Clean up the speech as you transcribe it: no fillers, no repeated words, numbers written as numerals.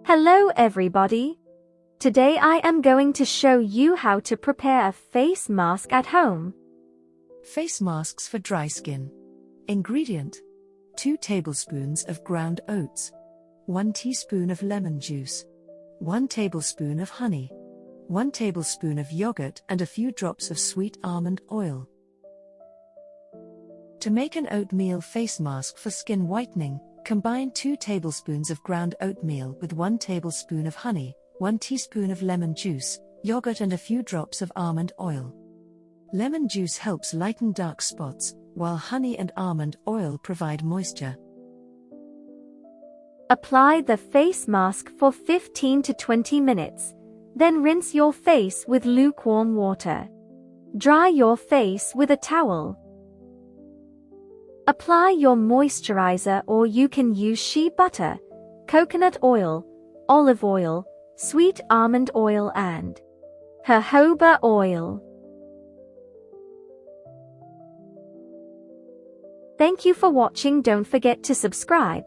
Hello everybody. Today I am going to show you how to prepare a face mask at home. Face masks for dry skin. Ingredient: 2 tablespoons of ground oats, 1 teaspoon of lemon juice, 1 tablespoon of honey, 1 tablespoon of yogurt and a few drops of sweet almond oil. To make an oatmeal face mask for skin whitening, combine 2 tablespoons of ground oatmeal with 1 tablespoon of honey, 1 teaspoon of lemon juice, yogurt and a few drops of almond oil. Lemon juice helps lighten dark spots, while honey and almond oil provide moisture. Apply the face mask for 15 to 20 minutes, then rinse your face with lukewarm water. Dry your face with a towel. Apply your moisturizer, or you can use shea butter, coconut oil, olive oil, sweet almond oil and jojoba oil. Thank you for watching. Don't forget to subscribe.